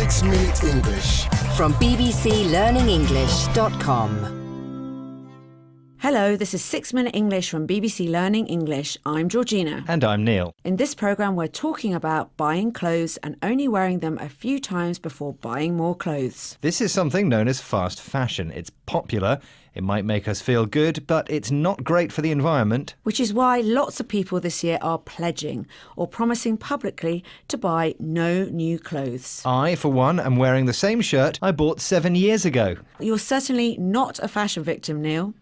6-Minute English from bbclearningenglish.com. Hello, this is 6-Minute English from BBC Learning English. I'm Georgina. And I'm Neil. In this programme, we're talking about buying clothes and only wearing them a few times before buying more clothes. This is something known as fast fashion. It's popular, it might make us feel good, but it's not great for the environment. Which is why lots of people this year are pledging or promising publicly to buy no new clothes. I, for one, am wearing the same shirt I bought 7 years ago. You're certainly not a fashion victim, Neil.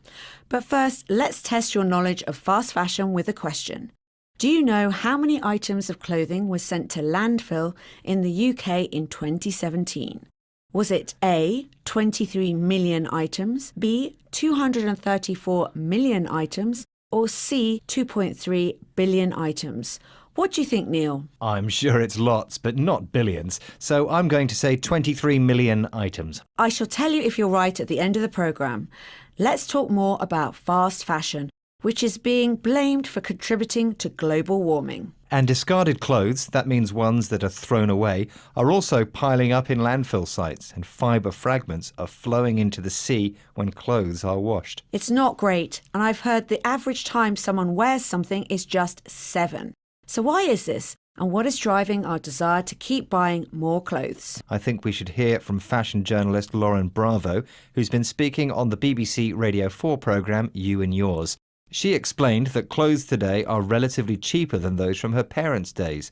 But first, let's test your knowledge of fast fashion with a question. Do you know how many items of clothing were sent to landfill in the UK in 2017? Was it A, 23 million items, B, 234 million items, or C, 2.3 billion items? What do you think, Neil? I'm sure it's lots, but not billions, so I'm going to say 23 million items. I shall tell you if you're right at the end of the programme. Let's talk more about fast fashion, which is being blamed for contributing to global warming. And discarded clothes, that means ones that are thrown away, are also piling up in landfill sites, and fibre fragments are flowing into the sea when clothes are washed. It's not great, and I've heard the average time someone wears something is just 7. So why is this? And what is driving our desire to keep buying more clothes? I think we should hear from fashion journalist Lauren Bravo, who's been speaking on the BBC Radio 4 programme You and Yours. She explained that clothes today are relatively cheaper than those from her parents' days.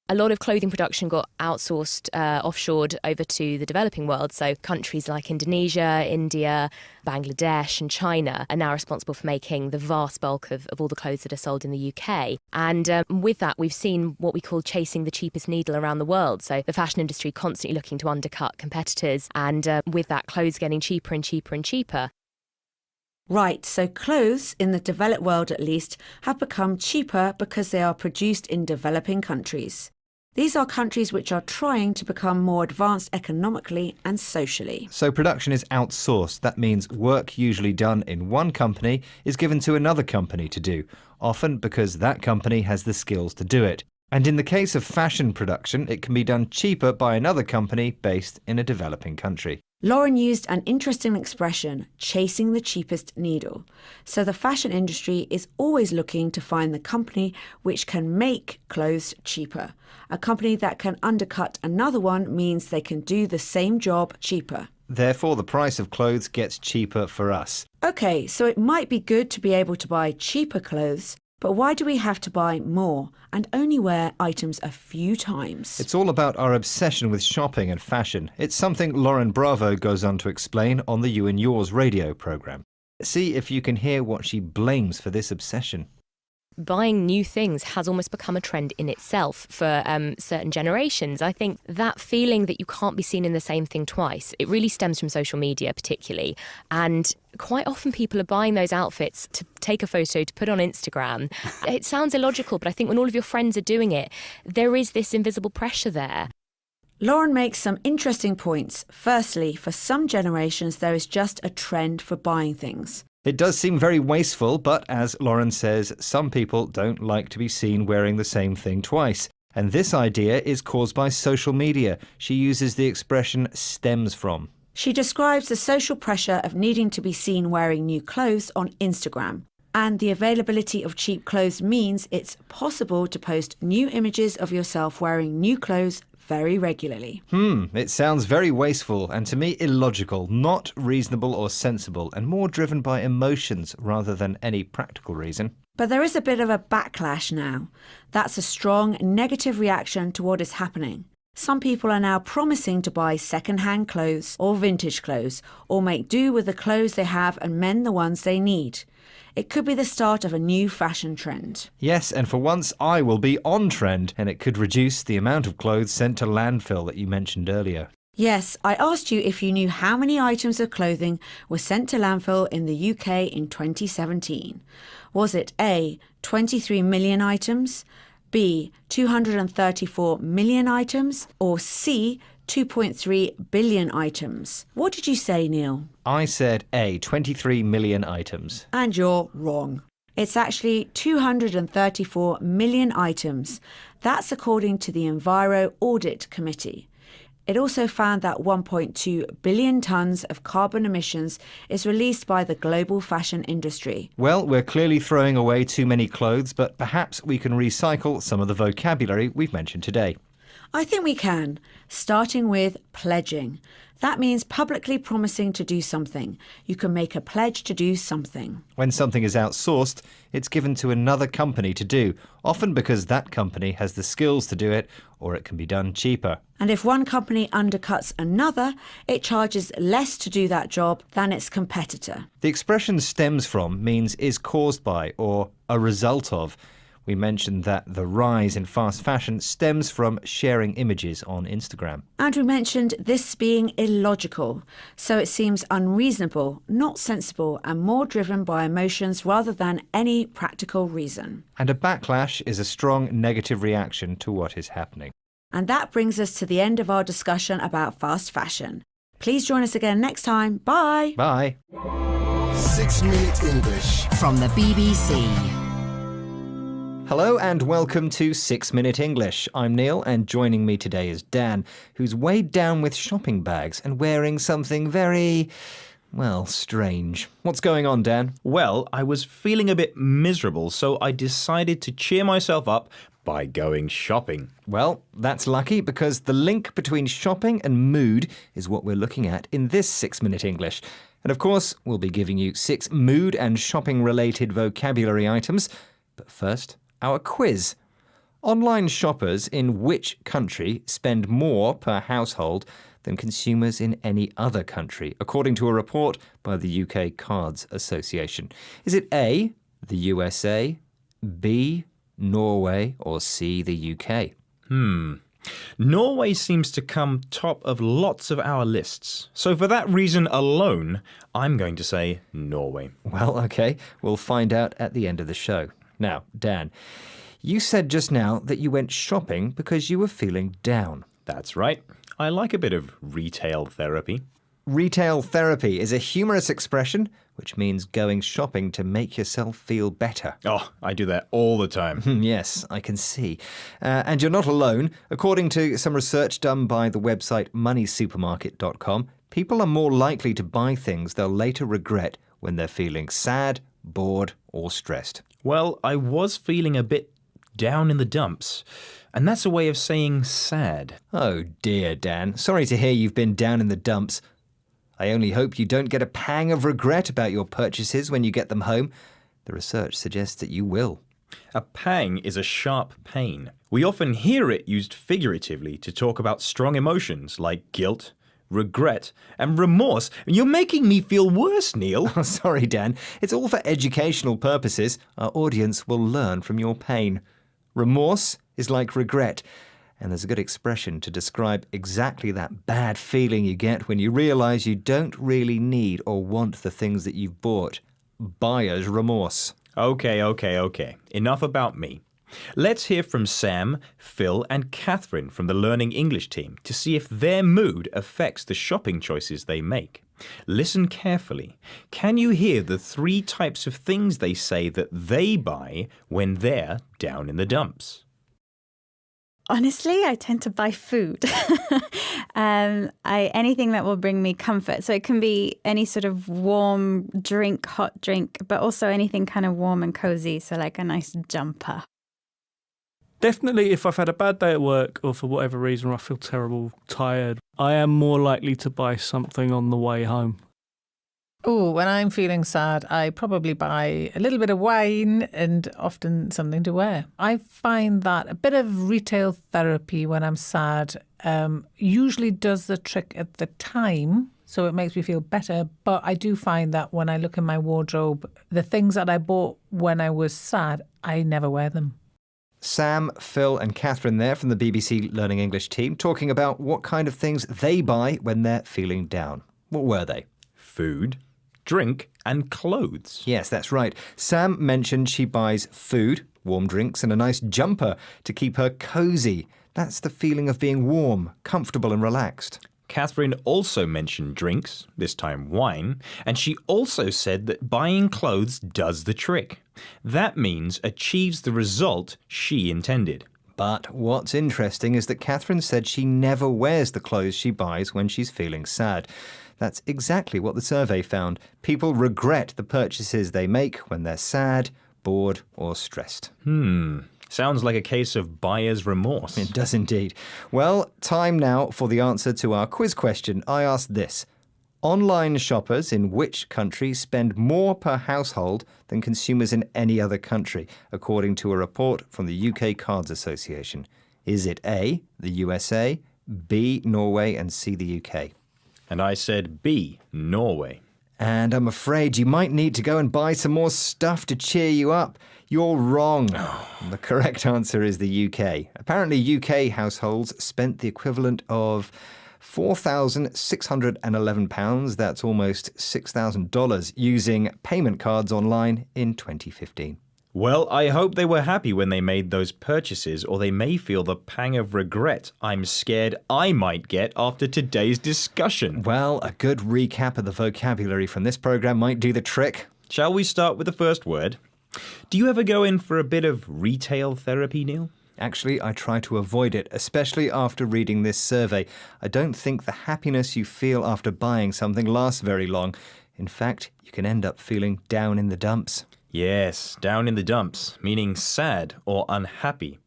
A lot of clothing production got outsourced, offshored over to the developing world. So countries like Indonesia, India, Bangladesh and China are now responsible for making the vast bulk of all the clothes that are sold in the UK. And with that, we've seen what we call chasing the cheapest needle around the world. So the fashion industry constantly looking to undercut competitors. And with that, clothes getting cheaper and cheaper and cheaper. Right, so clothes, in the developed world at least, have become cheaper because they are produced in developing countries. These are countries which are trying to become more advanced economically and socially. So production is outsourced. That means work usually done in one company is given to another company to do, often because that company has the skills to do it. And in the case of fashion production, it can be done cheaper by another company based in a developing country. Lauren used an interesting expression, chasing the cheapest needle. So the fashion industry is always looking to find the company which can make clothes cheaper. A company that can undercut another one means they can do the same job cheaper. Therefore, the price of clothes gets cheaper for us. OK, so it might be good to be able to buy cheaper clothes, but why do we have to buy more and only wear items a few times? It's all about our obsession with shopping and fashion. It's something Lauren Bravo goes on to explain on the You and Yours radio programme. See if you can hear what she blames for this obsession. Buying new things has almost become a trend in itself for certain generations. I think that feeling that you can't be seen in the same thing twice, it really stems from social media particularly. And quite often people are buying those outfits to take a photo to put on Instagram. It sounds illogical, but I think when all of your friends are doing it, there is this invisible pressure there. Lauren makes some interesting points. Firstly, for some generations, there is just a trend for buying things. It does seem very wasteful, but as Lauren says, some people don't like to be seen wearing the same thing twice. And this idea is caused by social media. She uses the expression stems from. She describes the social pressure of needing to be seen wearing new clothes on Instagram. And the availability of cheap clothes means it's possible to post new images of yourself wearing new clothes very regularly. It sounds very wasteful and to me illogical, not reasonable or sensible, and more driven by emotions rather than any practical reason. But there is a bit of a backlash now. That's a strong negative reaction to what is happening. Some people are now promising to buy second-hand clothes or vintage clothes or make do with the clothes they have and mend the ones they need. It could be the start of a new fashion trend. Yes, and for once I will be on trend, and it could reduce the amount of clothes sent to landfill that you mentioned earlier. Yes, I asked you if you knew how many items of clothing were sent to landfill in the UK in 2017. Was it A, 23 million items, B, 234 million items, or C, 2.3 billion items? What did you say, Neil? I said A, 23 million items. And you're wrong. It's actually 234 million items. That's according to the Enviro Audit Committee. It also found that 1.2 billion tonnes of carbon emissions is released by the global fashion industry. Well, we're clearly throwing away too many clothes, but perhaps we can recycle some of the vocabulary we've mentioned today. I think we can, starting with pledging. That means publicly promising to do something. You can make a pledge to do something. When something is outsourced, it's given to another company to do, often because that company has the skills to do it, or it can be done cheaper. And if one company undercuts another, it charges less to do that job than its competitor. The expression stems from means is caused by or a result of. We mentioned that the rise in fast fashion stems from sharing images on Instagram. And we mentioned this being illogical, so it seems unreasonable, not sensible, and more driven by emotions rather than any practical reason. And a backlash is a strong negative reaction to what is happening. And that brings us to the end of our discussion about fast fashion. Please join us again next time. Bye! Bye! 6 Minute English from the BBC. Hello and welcome to 6 Minute English. I'm Neil and joining me today is Dan, who's weighed down with shopping bags and wearing something very, well, strange. What's going on, Dan? Well, I was feeling a bit miserable, so I decided to cheer myself up by going shopping. Well, that's lucky because the link between shopping and mood is what we're looking at in this 6 Minute English. And of course, we'll be giving you 6 mood and shopping related vocabulary items. But first, our quiz. Online shoppers in which country spend more per household than consumers in any other country, according to a report by the UK Cards Association? Is it A, the USA, B, Norway, or C, the UK? Norway seems to come top of lots of our lists. So for that reason alone, I'm going to say Norway. Well, okay, we'll find out at the end of the show. Now, Dan, you said just now that you went shopping because you were feeling down. That's right. I like a bit of retail therapy. Retail therapy is a humorous expression which means going shopping to make yourself feel better. Oh, I do that all the time. Yes, I can see. And you're not alone. According to some research done by the website moneysupermarket.com, people are more likely to buy things they'll later regret when they're feeling sad, bored, or stressed. Well, I was feeling a bit down in the dumps, and that's a way of saying sad. Oh dear, Dan. Sorry to hear you've been down in the dumps. I only hope you don't get a pang of regret about your purchases when you get them home. The research suggests that you will. A pang is a sharp pain. We often hear it used figuratively to talk about strong emotions like guilt, regret, and remorse. You're making me feel worse, Neil. Oh, sorry, Dan. It's all for educational purposes. Our audience will learn from your pain. Remorse is like regret. And there's a good expression to describe exactly that bad feeling you get when you realise you don't really need or want the things that you've bought. Buyer's remorse. Okay. Enough about me. Let's hear from Sam, Phil, and Catherine from the Learning English team to see if their mood affects the shopping choices they make. Listen carefully. Can you hear the 3 types of things they say that they buy when they're down in the dumps? Honestly, I tend to buy food. Anything that will bring me comfort. So it can be any sort of warm drink, hot drink, but also anything kind of warm and cozy. So like a nice jumper. Definitely if I've had a bad day at work or for whatever reason or I feel terrible, tired, I am more likely to buy something on the way home. Oh, when I'm feeling sad, I probably buy a little bit of wine and often something to wear. I find that a bit of retail therapy when I'm sad usually does the trick at the time, so it makes me feel better. But I do find that when I look in my wardrobe, the things that I bought when I was sad, I never wear them. Sam, Phil and Catherine there from the BBC Learning English team talking about what kind of things they buy when they're feeling down. What were they? Food, drink, and clothes. Yes, that's right. Sam mentioned she buys food, warm drinks and a nice jumper to keep her cosy. That's the feeling of being warm, comfortable and relaxed. Catherine also mentioned drinks, this time wine, and she also said that buying clothes does the trick. That means achieves the result she intended. But what's interesting is that Catherine said she never wears the clothes she buys when she's feeling sad. That's exactly what the survey found. People regret the purchases they make when they're sad, bored, or stressed. Sounds like a case of buyer's remorse. It does indeed. Well, time now for the answer to our quiz question. I asked this. Online shoppers in which country spend more per household than consumers in any other country, according to a report from the UK Cards Association? Is it A, the USA, B, Norway, and C, the UK? And I said B, Norway. And I'm afraid you might need to go and buy some more stuff to cheer you up. You're wrong. The correct answer is the UK. Apparently, UK households spent the equivalent of £4,611, that's almost $6,000, using payment cards online in 2015. Well, I hope they were happy when they made those purchases, or they may feel the pang of regret I'm scared I might get after today's discussion. Well, a good recap of the vocabulary from this program might do the trick. Shall we start with the first word? Do you ever go in for a bit of retail therapy, Neil? Actually, I try to avoid it, especially after reading this survey. I don't think the happiness you feel after buying something lasts very long. In fact, you can end up feeling down in the dumps. Yes, down in the dumps, meaning sad or unhappy.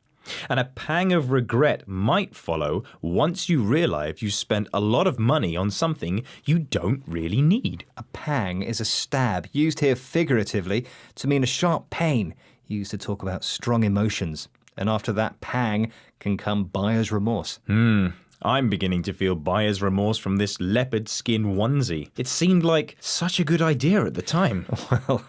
And a pang of regret might follow once you realize you spent a lot of money on something you don't really need. A pang is a stab, used here figuratively to mean a sharp pain, used to talk about strong emotions. And after that pang can come buyer's remorse. I'm beginning to feel buyer's remorse from this leopard skin onesie. It seemed like such a good idea at the time. Well,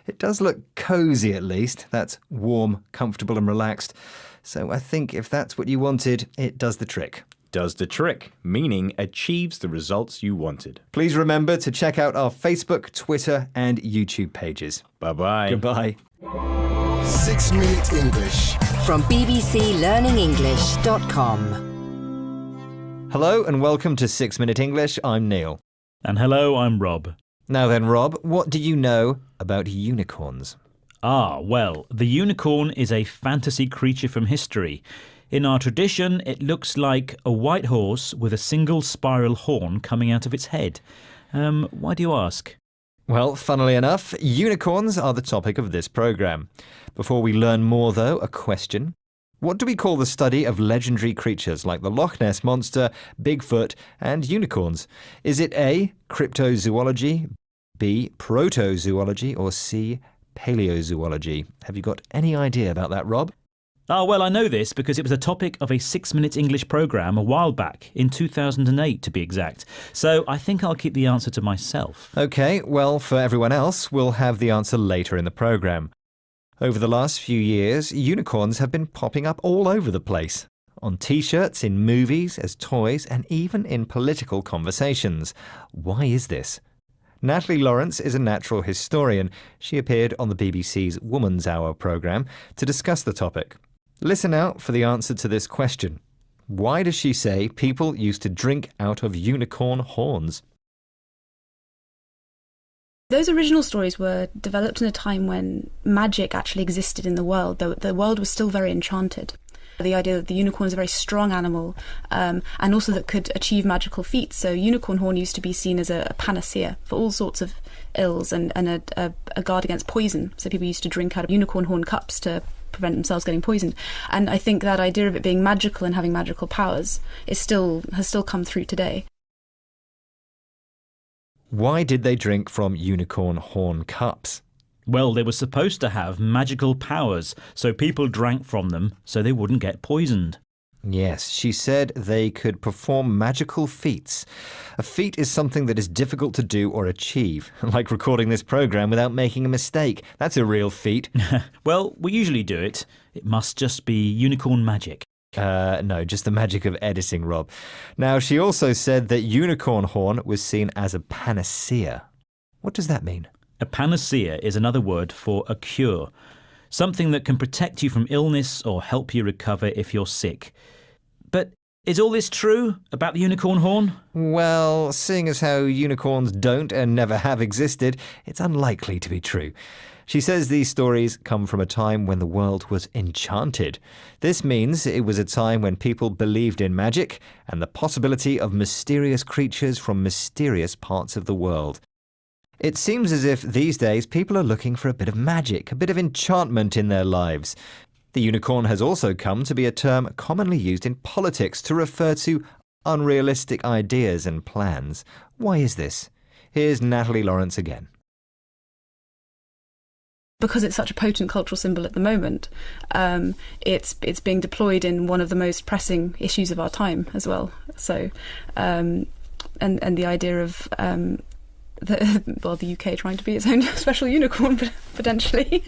it does look cozy at least. That's warm, comfortable and relaxed. So I think if that's what you wanted, it does the trick. Does the trick, meaning achieves the results you wanted. Please remember to check out our Facebook, Twitter and YouTube pages. Bye-bye. Goodbye. 6 Minute English. From bbclearningenglish.com. Hello and welcome to 6 Minute English. I'm Neil. And hello, I'm Rob. Now then, Rob, what do you know about unicorns? Well, the unicorn is a fantasy creature from history. In our tradition, it looks like a white horse with a single spiral horn coming out of its head. Why do you ask? Well, funnily enough, unicorns are the topic of this programme. Before we learn more, though, a question. What do we call the study of legendary creatures like the Loch Ness Monster, Bigfoot and unicorns? Is it A, cryptozoology, B, protozoology or C, paleozoology? Have you got any idea about that, Rob? Well, I know this because it was a topic of a 6 Minute English programme a while back, in 2008 to be exact. So I think I'll keep the answer to myself. OK, well, for everyone else, we'll have the answer later in the programme. Over the last few years, unicorns have been popping up all over the place. On T-shirts, in movies, as toys, and even in political conversations. Why is this? Natalie Lawrence is a natural historian. She appeared on the BBC's Woman's Hour programme to discuss the topic. Listen out for the answer to this question. Why does she say people used to drink out of unicorn horns? Those original stories were developed in a time when magic actually existed in the world. The world was still very enchanted. The idea that the unicorn is a very strong animal and also that could achieve magical feats. So unicorn horn used to be seen as a panacea for all sorts of ills and a guard against poison. So people used to drink out of unicorn horn cups to prevent themselves getting poisoned. And I think that idea of it being magical and having magical powers has still come through today. Why did they drink from unicorn horn cups? Well, they were supposed to have magical powers, so people drank from them so they wouldn't get poisoned. Yes, she said they could perform magical feats. A feat is something that is difficult to do or achieve, like recording this programme without making a mistake. That's a real feat. Well, we usually do it. It must just be unicorn magic. No, just the magic of editing, Rob. Now, she also said that unicorn horn was seen as a panacea. What does that mean? A panacea is another word for a cure, something that can protect you from illness or help you recover if you're sick. But is all this true about the unicorn horn? Well, seeing as how unicorns don't and never have existed, it's unlikely to be true. She says these stories come from a time when the world was enchanted. This means it was a time when people believed in magic and the possibility of mysterious creatures from mysterious parts of the world. It seems as if these days people are looking for a bit of magic, a bit of enchantment in their lives. The unicorn has also come to be a term commonly used in politics to refer to unrealistic ideas and plans. Why is this? Here's Natalie Lawrence again. Because it's such a potent cultural symbol at the moment, it's being deployed in one of the most pressing issues of our time as well. So, and the idea of the UK trying to be its own special unicorn potentially.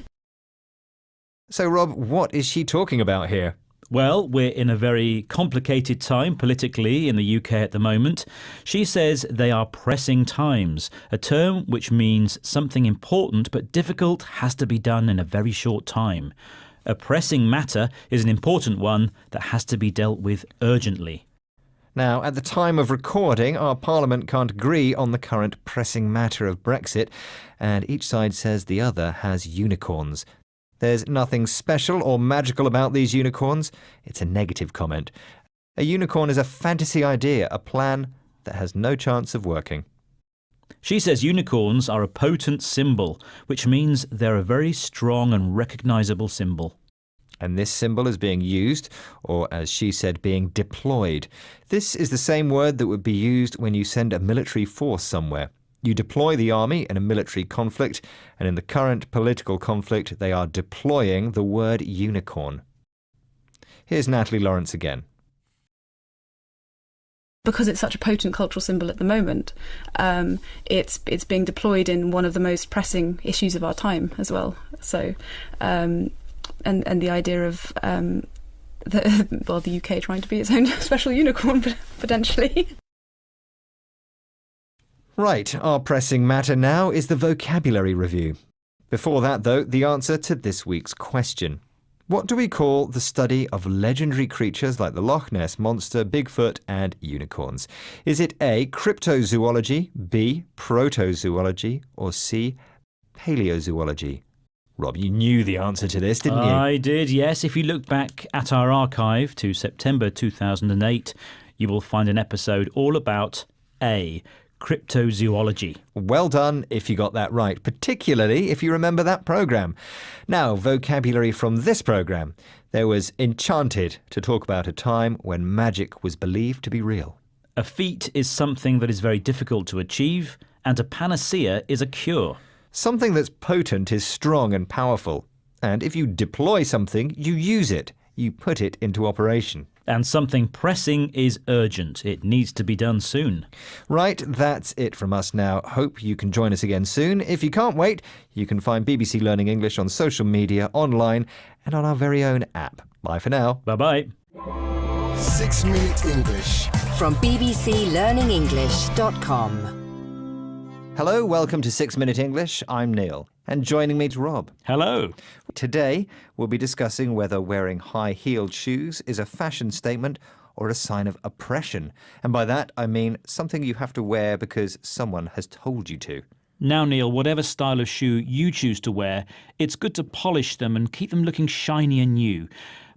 So, Rob, what is she talking about here? Well, we're in a very complicated time politically in the UK at the moment. She says they are pressing times, a term which means something important but difficult has to be done in a very short time. A pressing matter is an important one that has to be dealt with urgently. Now, at the time of recording, our Parliament can't agree on the current pressing matter of Brexit, and each side says the other has unicorns. There's nothing special or magical about these unicorns. It's a negative comment. A unicorn is a fantasy idea, a plan that has no chance of working. She says unicorns are a potent symbol, which means they're a very strong and recognisable symbol. And this symbol is being used, or as she said, being deployed. This is the same word that would be used when you send a military force somewhere. You deploy the army in a military conflict, and in the current political conflict, they are deploying the word unicorn. Here's Natalie Lawrence again. Because it's such a potent cultural symbol at the moment, it's being deployed in one of the most pressing issues of our time as well. So, and the idea of the UK trying to be its own special unicorn potentially. Right, our pressing matter now is the vocabulary review. Before that, though, the answer to this week's question. What do we call the study of legendary creatures like the Loch Ness Monster, Bigfoot and unicorns? Is it A, cryptozoology, B, protozoology, or C, paleozoology? Rob, you knew the answer to this, didn't you? I did, yes. If you look back at our archive to September 2008, you will find an episode all about A, cryptozoology. Well done if you got that right, particularly if you remember that programme. Now, vocabulary from this programme. There was enchanted, to talk about a time when magic was believed to be real. A feat is something that is very difficult to achieve, and a panacea is a cure. Something that's potent is strong and powerful. And if you deploy something, you use it. You put it into operation. And something pressing is urgent. It needs to be done soon. Right, that's it from us now. Hope you can join us again soon. If you can't wait, you can find BBC Learning English on social media, online, and on our very own app. Bye for now. Bye-bye. 6 Minute English. From bbclearningenglish.com. Hello, welcome to 6 Minute English. I'm Neil, and joining me is Rob. Hello. Today, we'll be discussing whether wearing high-heeled shoes is a fashion statement or a sign of oppression. And by that, I mean something you have to wear because someone has told you to. Now, Neil, whatever style of shoe you choose to wear, it's good to polish them and keep them looking shiny and new.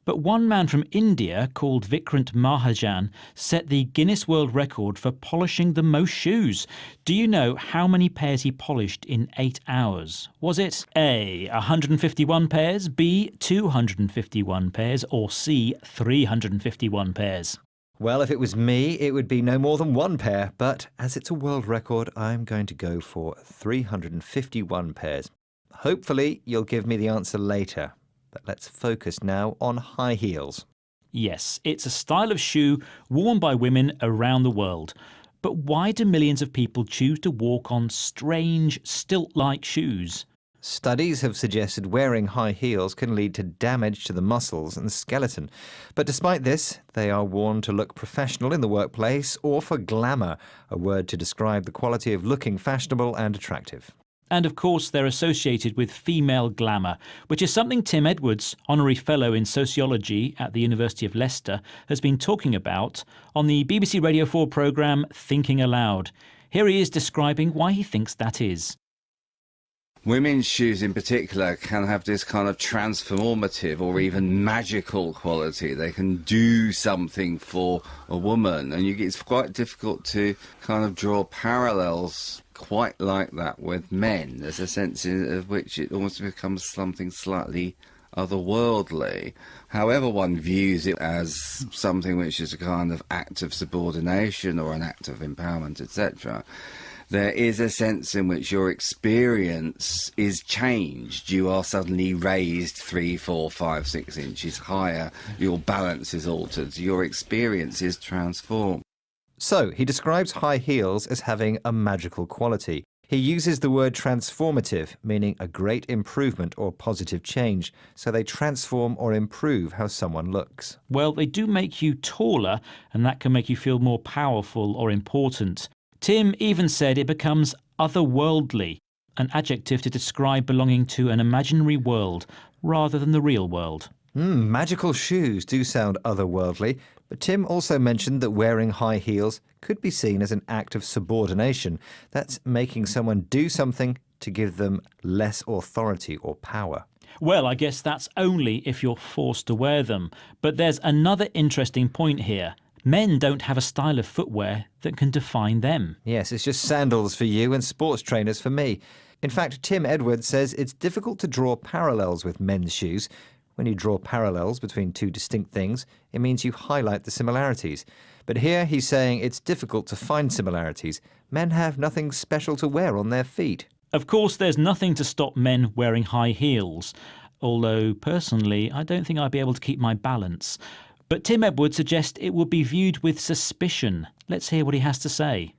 But one man from India called Vikrant Mahajan set the Guinness World Record for polishing the most shoes. Do you know how many pairs he polished in 8 hours? Was it A, 151 pairs, B, 251 pairs, or C, 351 pairs? Well, if it was me, it would be no more than 1 pair. But as it's a world record, I'm going to go for 351 pairs. Hopefully, you'll give me the answer later. But let's focus now on high heels. Yes, it's a style of shoe worn by women around the world. But why do millions of people choose to walk on strange, stilt-like shoes? Studies have suggested wearing high heels can lead to damage to the muscles and skeleton. But despite this, they are worn to look professional in the workplace or for glamour, a word to describe the quality of looking fashionable and attractive. And of course, they're associated with female glamour, which is something Tim Edwards, Honorary Fellow in Sociology at the University of Leicester, has been talking about on the BBC Radio 4 programme Thinking Aloud. Here he is describing why he thinks that is. Women's shoes in particular can have this kind of transformative or even magical quality. They can do something for a woman, and it's quite difficult to kind of draw parallels quite like that with men. There's a sense of which it almost becomes something slightly otherworldly. However one views it as something which is a kind of act of subordination or an act of empowerment, etc., there is a sense in which your experience is changed. You are suddenly raised 3, 4, 5, 6 inches higher. Your balance is altered. Your experience is transformed. So, he describes high heels as having a magical quality. He uses the word transformative, meaning a great improvement or positive change, so they transform or improve how someone looks. Well, they do make you taller, and that can make you feel more powerful or important. Tim even said it becomes otherworldly, an adjective to describe belonging to an imaginary world rather than the real world. Magical shoes do sound otherworldly, but Tim also mentioned that wearing high heels could be seen as an act of subordination. That's making someone do something to give them less authority or power. Well, I guess that's only if you're forced to wear them. But there's another interesting point here. Men don't have a style of footwear that can define them. Yes, it's just sandals for you and sports trainers for me. In fact, Tim Edwards says it's difficult to draw parallels with men's shoes. When you draw parallels between two distinct things, it means you highlight the similarities. But here he's saying it's difficult to find similarities. Men have nothing special to wear on their feet. Of course, there's nothing to stop men wearing high heels. Although, personally, I don't think I'd be able to keep my balance. But Tim Edwards suggests it would be viewed with suspicion. Let's hear what he has to say.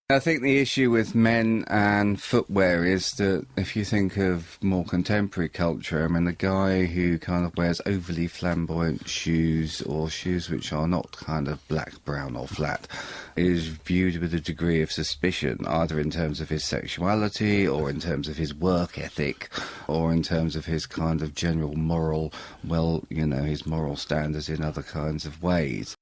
I think the issue with men and footwear is that if you think of more contemporary culture, I mean, the guy who kind of wears overly flamboyant shoes or shoes which are not kind of black, brown or flat is viewed with a degree of suspicion, either in terms of his sexuality or in terms of his work ethic or in terms of his kind of general moral, his moral standards in other kinds of ways.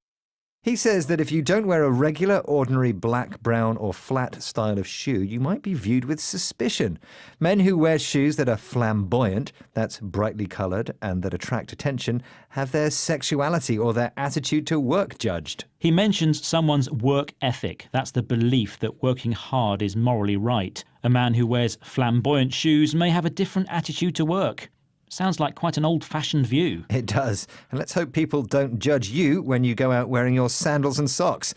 He says that if you don't wear a regular, ordinary black, brown or flat style of shoe, you might be viewed with suspicion. Men who wear shoes that are flamboyant, that's brightly coloured and that attract attention, have their sexuality or their attitude to work judged. He mentions someone's work ethic. That's the belief that working hard is morally right. A man who wears flamboyant shoes may have a different attitude to work. Sounds like quite an old-fashioned view. It does. And let's hope people don't judge you when you go out wearing your sandals and socks.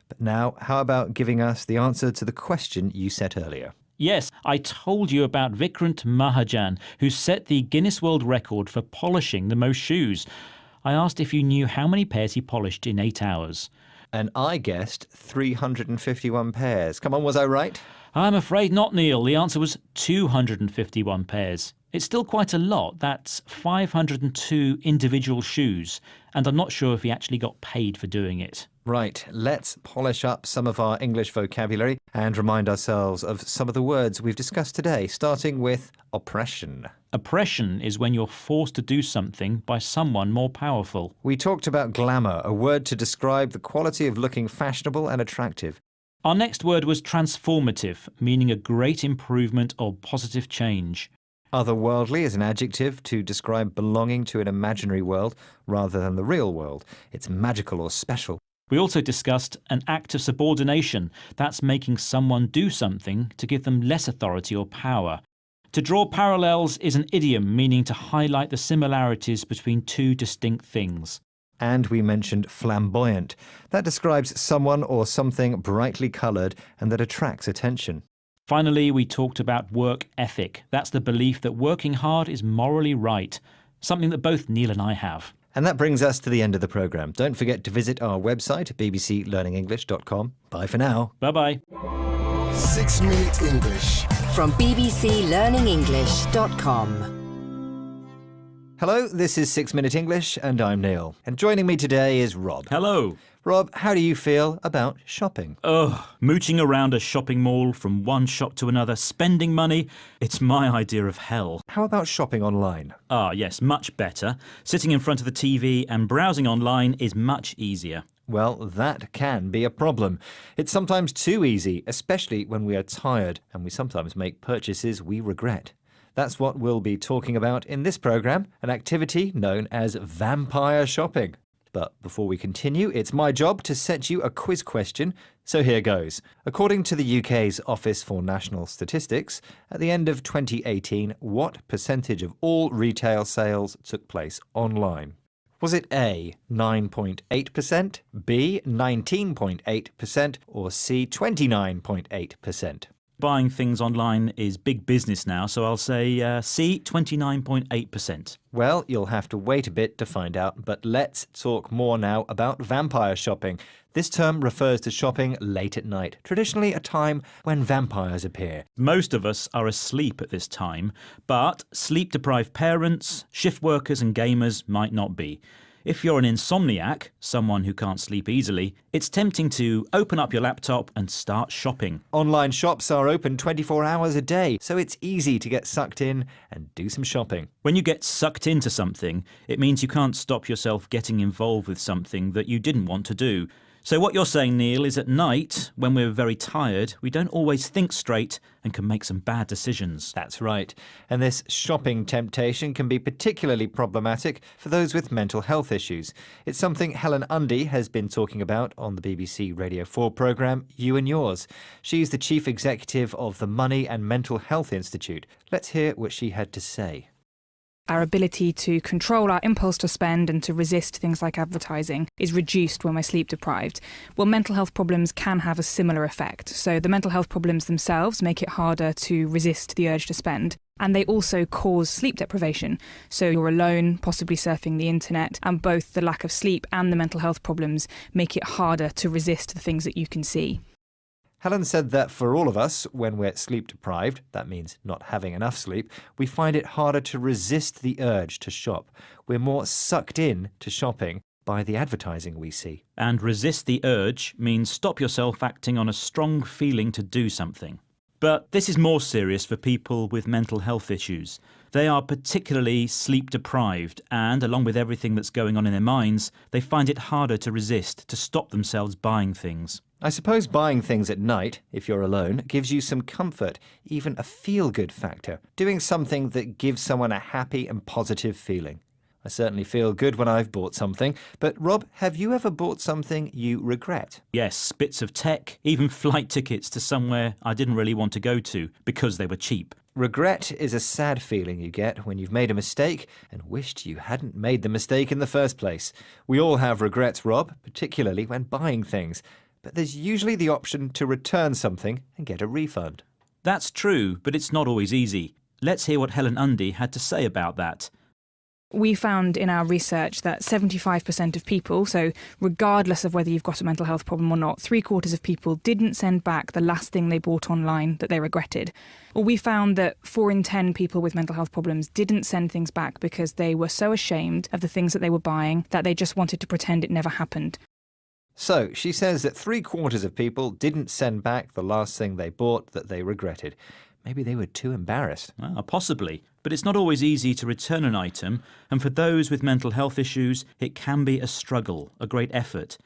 But now, how about giving us the answer to the question you set earlier? Yes, I told you about Vikrant Mahajan, who set the Guinness World Record for polishing the most shoes. I asked if you knew how many pairs he polished in 8 hours. And I guessed 351 pairs. Come on, was I right? I'm afraid not, Neil. The answer was 251 pairs. It's still quite a lot. That's 502 individual shoes. And I'm not sure if he actually got paid for doing it. Right, let's polish up some of our English vocabulary and remind ourselves of some of the words we've discussed today, starting with oppression. Oppression is when you're forced to do something by someone more powerful. We talked about glamour, a word to describe the quality of looking fashionable and attractive. Our next word was transformative, meaning a great improvement or positive change. Otherworldly is an adjective to describe belonging to an imaginary world rather than the real world. It's magical or special. We also discussed an act of subordination. That's making someone do something to give them less authority or power. To draw parallels is an idiom meaning to highlight the similarities between two distinct things. And we mentioned flamboyant. That describes someone or something brightly coloured and that attracts attention. Finally, we talked about work ethic. That's the belief that working hard is morally right, something that both Neil and I have. And that brings us to the end of the programme. Don't forget to visit our website, bbclearningenglish.com. Bye for now. Bye-bye. 6 Minute English. From bbclearningenglish.com. Hello, this is 6 Minute English and I'm Neil. And joining me today is Rob. Hello. Rob, how do you feel about shopping? Mooching around a shopping mall from one shop to another, spending money, it's my idea of hell. How about shopping online? Yes, much better. Sitting in front of the TV and browsing online is much easier. Well, that can be a problem. It's sometimes too easy, especially when we are tired, and we sometimes make purchases we regret. That's what we'll be talking about in this programme, an activity known as vampire shopping. But before we continue, it's my job to set you a quiz question, so here goes. According to the UK's Office for National Statistics, at the end of 2018, what percentage of all retail sales took place online? Was it A, 9.8%, B, 19.8%, or C, 29.8%? Buying things online is big business now, so I'll say C, 29.8%. Well, you'll have to wait a bit to find out, but let's talk more now about vampire shopping. This term refers to shopping late at night, traditionally a time when vampires appear. Most of us are asleep at this time, but sleep-deprived parents, shift workers and gamers might not be. If you're an insomniac, someone who can't sleep easily, it's tempting to open up your laptop and start shopping. Online shops are open 24 hours a day, so it's easy to get sucked in and do some shopping. When you get sucked into something, it means you can't stop yourself getting involved with something that you didn't want to do. So what you're saying, Neil, is at night, when we're very tired, we don't always think straight and can make some bad decisions. That's right. And this shopping temptation can be particularly problematic for those with mental health issues. It's something Helen Undy has been talking about on the BBC Radio 4 programme You and Yours. She's the chief executive of the Money and Mental Health Institute. Let's hear what she had to say. Our ability to control our impulse to spend and to resist things like advertising is reduced when we're sleep deprived. Well, mental health problems can have a similar effect. So the mental health problems themselves make it harder to resist the urge to spend. And they also cause sleep deprivation. So you're alone, possibly surfing the internet, and both the lack of sleep and the mental health problems make it harder to resist the things that you can see. Helen said that for all of us, when we're sleep deprived, that means not having enough sleep, we find it harder to resist the urge to shop. We're more sucked in to shopping by the advertising we see. And resist the urge means stop yourself acting on a strong feeling to do something. But this is more serious for people with mental health issues. They are particularly sleep deprived and, along with everything that's going on in their minds, they find it harder to resist, to stop themselves buying things. I suppose buying things at night, if you're alone, gives you some comfort, even a feel-good factor, doing something that gives someone a happy and positive feeling. I certainly feel good when I've bought something, but Rob, have you ever bought something you regret? Yes, bits of tech, even flight tickets to somewhere I didn't really want to go to because they were cheap. Regret is a sad feeling you get when you've made a mistake and wished you hadn't made the mistake in the first place. We all have regrets, Rob, particularly when buying things. But there's usually the option to return something and get a refund. That's true, but it's not always easy. Let's hear what Helen Undy had to say about that. We found in our research that 75% of people, so regardless of whether you've got a mental health problem or not, 3/4 of people didn't send back the last thing they bought online that they regretted. Or we found that 4 in 10 people with mental health problems didn't send things back because they were so ashamed of the things that they were buying that they just wanted to pretend it never happened. So, she says that 3/4 of people didn't send back the last thing they bought that they regretted. Maybe they were too embarrassed. Possibly. But it's not always easy to return an item, and for those with mental health issues, it can be a struggle, a great effort.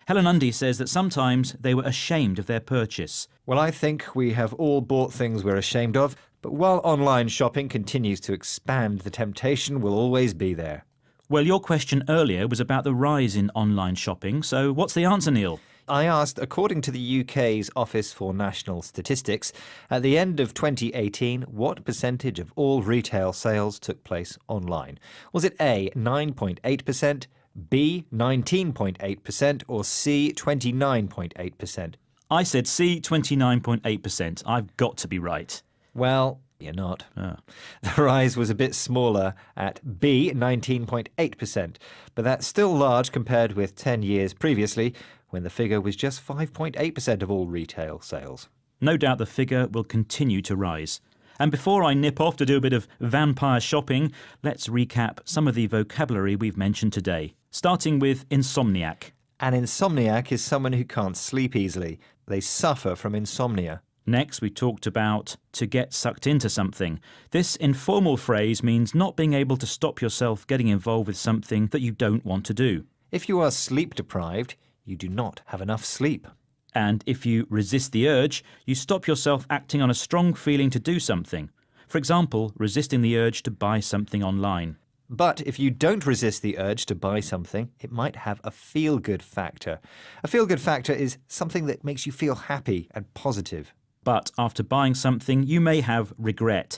Helen Undy says that sometimes they were ashamed of their purchase. Well, I think we have all bought things we're ashamed of, but while online shopping continues to expand, the temptation will always be there. Well, your question earlier was about the rise in online shopping, so what's the answer, Neil? I asked, according to the UK's Office for National Statistics, at the end of 2018, what percentage of all retail sales took place online? Was it A, 9.8%, B, 19.8%, or C, 29.8%? I said C, 29.8%. I've got to be right. Well, you're not. The rise was a bit smaller at B, 19.8%, but that's still large compared with 10 years previously, when the figure was just 5.8% of all retail sales. No doubt the figure will continue to rise. And before I nip off to do a bit of vampire shopping, let's recap some of the vocabulary we've mentioned today, starting with insomniac. An insomniac is someone who can't sleep easily. They suffer from insomnia. Next, we talked about to get sucked into something. This informal phrase means not being able to stop yourself getting involved with something that you don't want to do. If you are sleep deprived, you do not have enough sleep. And if you resist the urge, you stop yourself acting on a strong feeling to do something. For example, resisting the urge to buy something online. But if you don't resist the urge to buy something, it might have a feel-good factor. A feel-good factor is something that makes you feel happy and positive. But after buying something, you may have regret.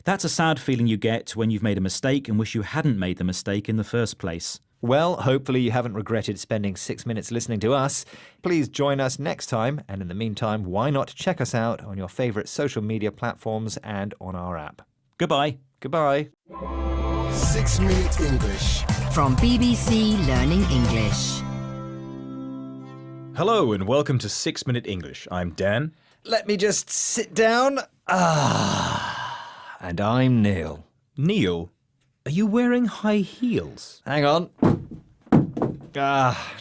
That's a sad feeling you get when you've made a mistake and wish you hadn't made the mistake in the first place. Well, hopefully you haven't regretted spending 6 minutes listening to us. Please join us next time, and in the meantime, why not check us out on your favourite social media platforms and on our app. Goodbye. Goodbye. 6 Minute English. From BBC Learning English. Hello and welcome to 6 Minute English. I'm Dan. Let me just sit down. And I'm Neil. Neil, are you wearing high heels? Hang on.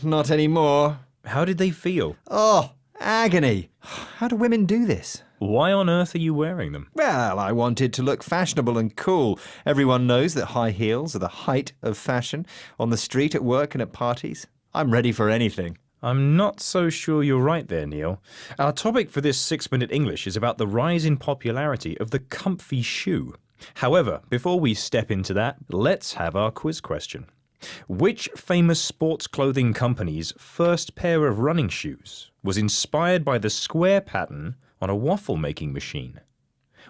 Not anymore. How did they feel? Oh, agony. How do women do this? Why on earth are you wearing them? Well, I wanted to look fashionable and cool. Everyone knows that high heels are the height of fashion on the street, at work and at parties. I'm ready for anything. I'm not so sure you're right there, Neil. Our topic for this 6 Minute English is about the rise in popularity of the comfy shoe. However, before we step into that, let's have our quiz question. Which famous sports clothing company's first pair of running shoes was inspired by the square pattern on a waffle-making machine?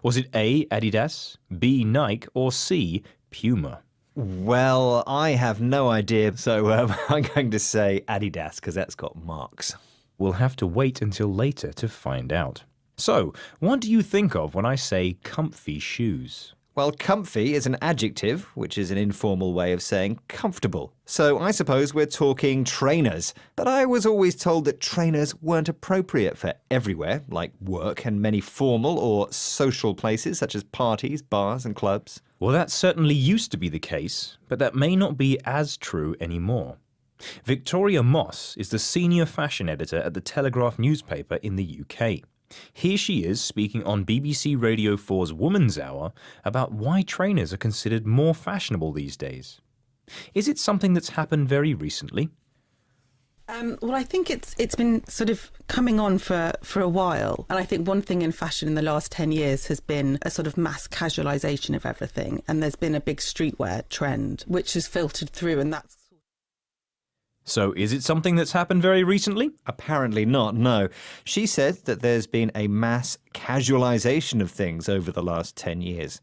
Was it A, Adidas, B, Nike, or C, Puma? Well, I have no idea, so I'm going to say Adidas, because that's got marks. We'll have to wait until later to find out. So, what do you think of when I say comfy shoes? Well, comfy is an adjective, which is an informal way of saying comfortable. So I suppose we're talking trainers. But I was always told that trainers weren't appropriate for everywhere, like work and many formal or social places such as parties, bars and clubs. Well, that certainly used to be the case, but that may not be as true anymore. Victoria Moss is the senior fashion editor at the Telegraph newspaper in the UK. Here she is speaking on BBC Radio 4's Woman's Hour about why trainers are considered more fashionable these days. Is it something that's happened very recently? Well, I think it's been sort of coming on for a while. And I think one thing in fashion in the last 10 years has been a sort of mass casualisation of everything. And there's been a big streetwear trend, which has filtered through, and that's... So is it something that's happened very recently? Apparently not, no. She said that there's been a mass casualisation of things over the last 10 years.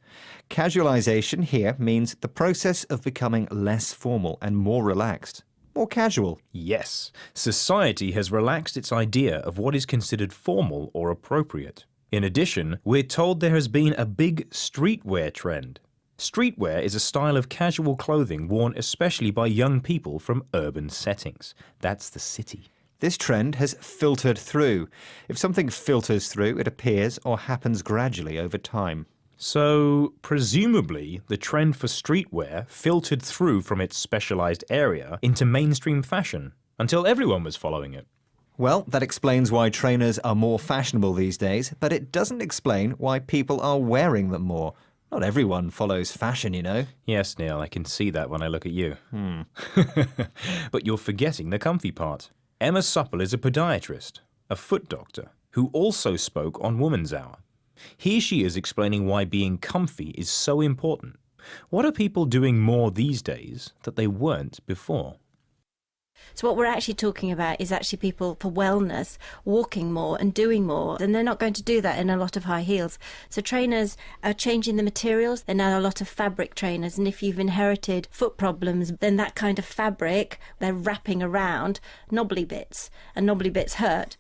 Casualisation here means the process of becoming less formal and more relaxed. More casual. Yes. Society has relaxed its idea of what is considered formal or appropriate. In addition, we're told there has been a big streetwear trend. Streetwear is a style of casual clothing worn especially by young people from urban settings. That's the city. This trend has filtered through. If something filters through, it appears or happens gradually over time. So, presumably, the trend for streetwear filtered through from its specialised area into mainstream fashion, until everyone was following it. Well, that explains why trainers are more fashionable these days, but it doesn't explain why people are wearing them more. Not everyone follows fashion, you know. Yes, Neil, I can see that when I look at you. But you're forgetting the comfy part. Emma Supple is a podiatrist, a foot doctor, who also spoke on Woman's Hour. Here she is explaining why being comfy is so important. What are people doing more these days that they weren't before? So what we're actually talking about is actually people for wellness, walking more and doing more. And they're not going to do that in a lot of high heels. So trainers are changing the materials. They're now a lot of fabric trainers. And if you've inherited foot problems, then that kind of fabric, they're wrapping around knobbly bits. And knobbly bits hurt.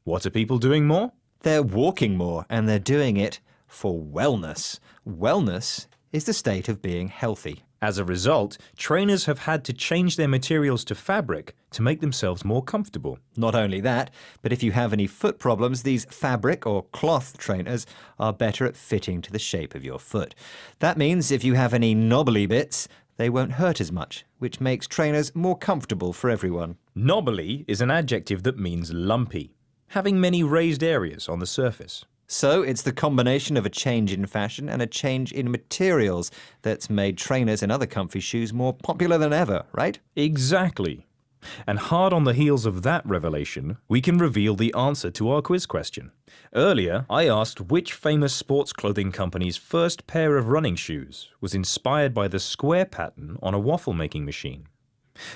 What are people doing more? They're walking more, and they're doing it for wellness. Wellness is the state of being healthy. As a result, trainers have had to change their materials to fabric to make themselves more comfortable. Not only that, but if you have any foot problems, these fabric or cloth trainers are better at fitting to the shape of your foot. That means if you have any knobbly bits, they won't hurt as much, which makes trainers more comfortable for everyone. Knobbly is an adjective that means lumpy, having many raised areas on the surface. So it's the combination of a change in fashion and a change in materials that's made trainers and other comfy shoes more popular than ever, right? Exactly. And hard on the heels of that revelation, we can reveal the answer to our quiz question. Earlier, I asked which famous sports clothing company's first pair of running shoes was inspired by the square pattern on a waffle-making machine.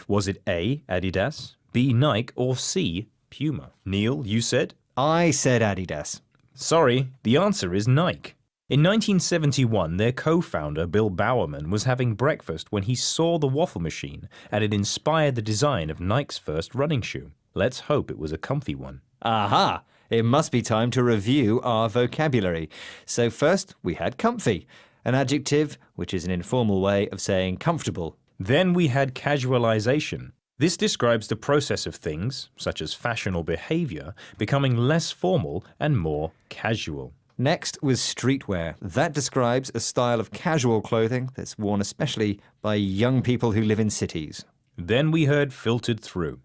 Was it A, Adidas, B, Nike, or C, Puma? Neil, you said? I said Adidas. Sorry, the answer is Nike. In 1971, their co-founder, Bill Bowerman, was having breakfast when he saw the waffle machine, and it inspired the design of Nike's first running shoe. Let's hope it was a comfy one. Aha! It must be time to review our vocabulary. So first, we had comfy, an adjective which is an informal way of saying comfortable. Then we had casualization. This describes the process of things, such as fashion or behavior, becoming less formal and more casual. Next was streetwear. That describes a style of casual clothing that's worn especially by young people who live in cities. Then we heard filtered through.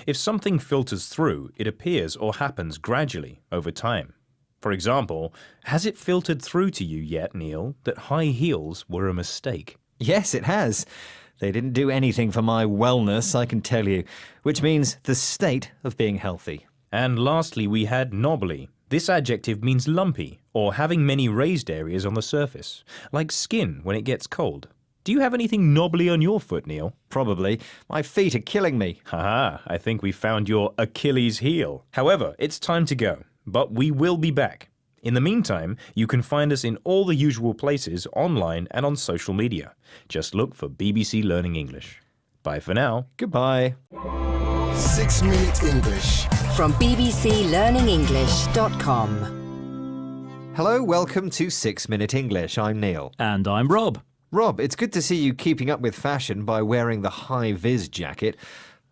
If something filters through, it appears or happens gradually over time. For example, has it filtered through to you yet, Neil, that high heels were a mistake? Yes, it has. They didn't do anything for my wellness, I can tell you, which means the state of being healthy. And lastly, we had knobbly. This adjective means lumpy, or having many raised areas on the surface, like skin when it gets cold. Do you have anything knobbly on your foot, Neil? Probably. My feet are killing me. Haha, I think we found your Achilles heel. However, it's time to go, but we will be back. In the meantime, you can find us in all the usual places, online and on social media. Just look for BBC Learning English. Bye for now. Goodbye. 6 Minute English. From bbclearningenglish.com. Hello, welcome to 6 Minute English. I'm Neil. And I'm Rob. Rob, it's good to see you keeping up with fashion by wearing the high-vis jacket,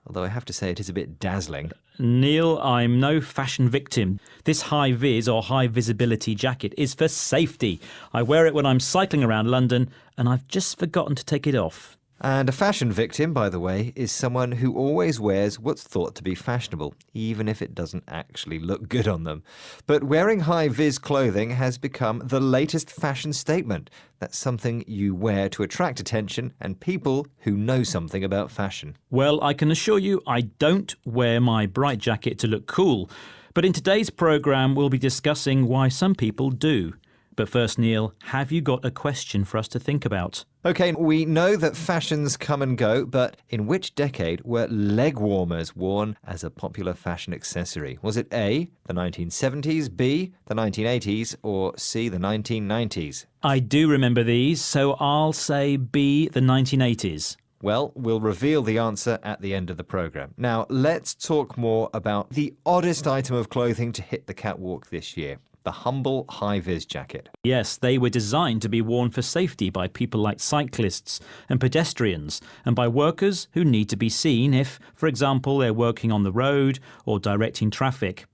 although I have to say it is a bit dazzling. Neil, I'm no fashion victim. This high-vis or high-visibility jacket is for safety. I wear it when I'm cycling around London, and I've just forgotten to take it off. And a fashion victim, by the way, is someone who always wears what's thought to be fashionable, even if it doesn't actually look good on them. But wearing high-vis clothing has become the latest fashion statement. That's something you wear to attract attention and people who know something about fashion. Well, I can assure you I don't wear my bright jacket to look cool. But in today's programme, we'll be discussing why some people do. But first, Neil, have you got a question for us to think about? OK, we know that fashions come and go, but in which decade were leg warmers worn as a popular fashion accessory? Was it A, the 1970s, B, the 1980s, or C, the 1990s? I do remember these, so I'll say B, the 1980s. Well, we'll reveal the answer at the end of the programme. Now, let's talk more about the oddest item of clothing to hit the catwalk this year. The humble high-vis jacket. Yes, they were designed to be worn for safety by people like cyclists and pedestrians, and by workers who need to be seen if, for example, they're working on the road or directing traffic.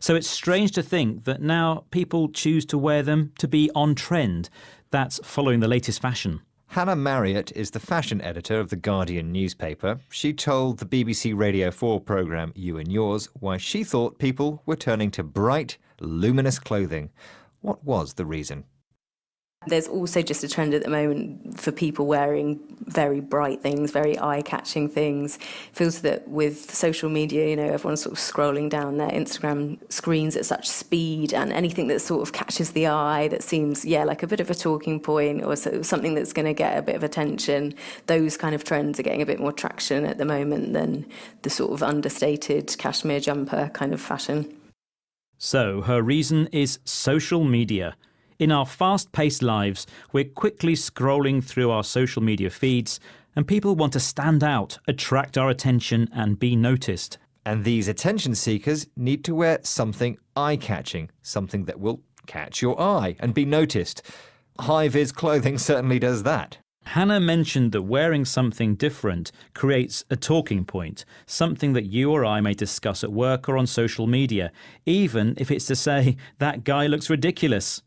So it's strange to think that now people choose to wear them to be on trend. That's following the latest fashion. Hannah Marriott is the fashion editor of The Guardian newspaper. She told the BBC Radio 4 programme You and Yours why she thought people were turning to bright, luminous clothing. What was the reason? There's also just a trend at the moment for people wearing very bright things, very eye-catching things. It feels that with social media, everyone's sort of scrolling down their Instagram screens at such speed, and anything that sort of catches the eye, that seems, like a bit of a talking point or something that's going to get a bit of attention, those kind of trends are getting a bit more traction at the moment than the sort of understated cashmere jumper kind of fashion. So her reason is social media. In our fast-paced lives, we're quickly scrolling through our social media feeds, and people want to stand out, attract our attention, and be noticed. And these attention seekers need to wear something eye-catching, something that will catch your eye and be noticed. High-vis clothing certainly does that. Hannah mentioned that wearing something different creates a talking point, something that you or I may discuss at work or on social media, even if it's to say, that guy looks ridiculous.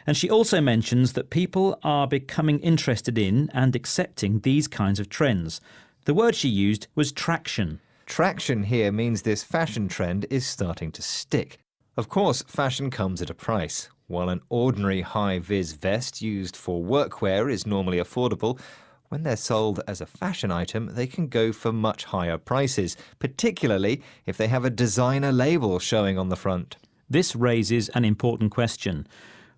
And she also mentions that people are becoming interested in and accepting these kinds of trends. The word she used was traction. Traction here means this fashion trend is starting to stick. Of course, fashion comes at a price. While an ordinary high-vis vest used for workwear is normally affordable, When they're sold as a fashion item, they can go for much higher prices, particularly if they have a designer label showing on the front. This raises an important question.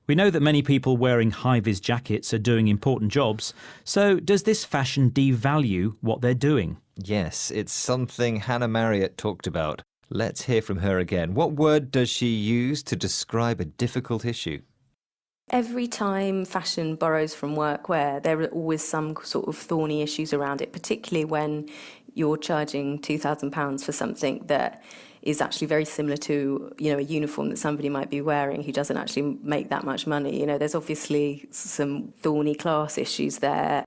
We know that many people wearing high-vis jackets are doing important jobs, so does this fashion devalue what they're doing? Yes, it's something Hannah Marriott talked about. Let's hear from her again. What word does she use to describe a difficult issue? Every time fashion borrows from workwear, there are always some sort of thorny issues around it, particularly when you're charging £2,000 for something that is actually very similar to, a uniform that somebody might be wearing who doesn't actually make that much money. There's obviously some thorny class issues there.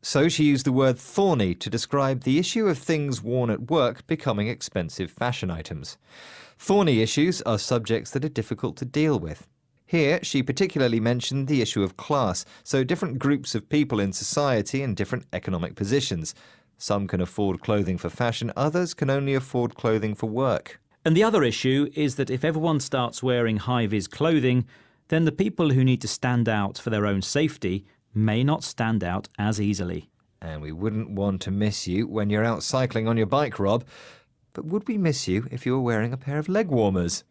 So she used the word thorny to describe the issue of things worn at work becoming expensive fashion items. Thorny issues are subjects that are difficult to deal with. Here, she particularly mentioned the issue of class, so different groups of people in society in different economic positions. Some can afford clothing for fashion, others can only afford clothing for work. And the other issue is that if everyone starts wearing high-vis clothing, then the people who need to stand out for their own safety may not stand out as easily. And we wouldn't want to miss you when you're out cycling on your bike, Rob. But would we miss you if you were wearing a pair of leg warmers?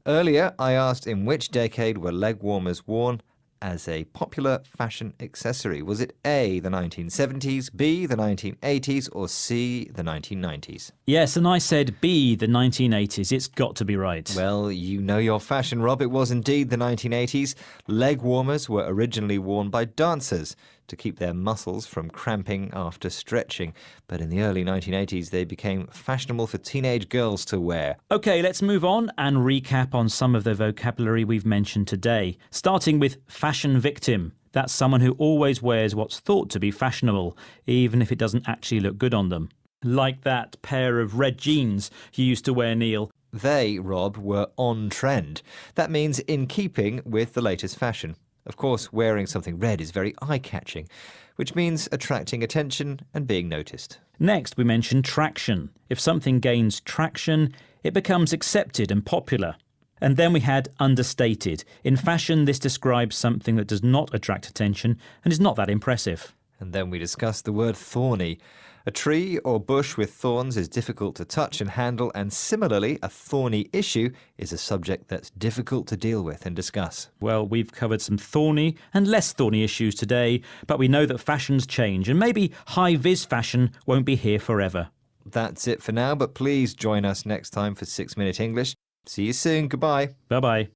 Earlier, I asked in which decade were leg warmers worn as a popular fashion accessory. Was it A, the 1970s, B, the 1980s, or C, the 1990s? Yes, and I said B, the 1980s. It's got to be right. Well, you know your fashion, Rob. It was indeed the 1980s. Leg warmers were originally worn by dancers to keep their muscles from cramping after stretching. But in the early 1980s, they became fashionable for teenage girls to wear. OK, let's move on and recap on some of the vocabulary we've mentioned today, starting with fashion victim. That's someone who always wears what's thought to be fashionable, even if it doesn't actually look good on them. Like that pair of red jeans you used to wear, Neil. They, Rob, were on trend. That means in keeping with the latest fashion. Of course, wearing something red is very eye-catching, which means attracting attention and being noticed. Next, we mentioned traction. If something gains traction, it becomes accepted and popular. And then we had understated. In fashion, this describes something that does not attract attention and is not that impressive. And then we discussed the word thorny. A tree or bush with thorns is difficult to touch and handle, and similarly, a thorny issue is a subject that's difficult to deal with and discuss. Well, we've covered some thorny and less thorny issues today, but we know that fashions change, and maybe high-vis fashion won't be here forever. That's it for now, but please join us next time for 6 Minute English. See you soon. Goodbye. Bye-bye.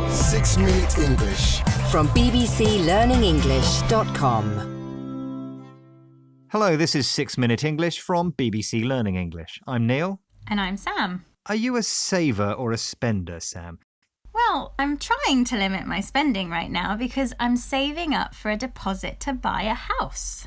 6 Minute English. From bbclearningenglish.com. Hello, this is 6 Minute English from BBC Learning English. I'm Neil. And I'm Sam. Are you a saver or a spender, Sam? Well, I'm trying to limit my spending right now because I'm saving up for a deposit to buy a house.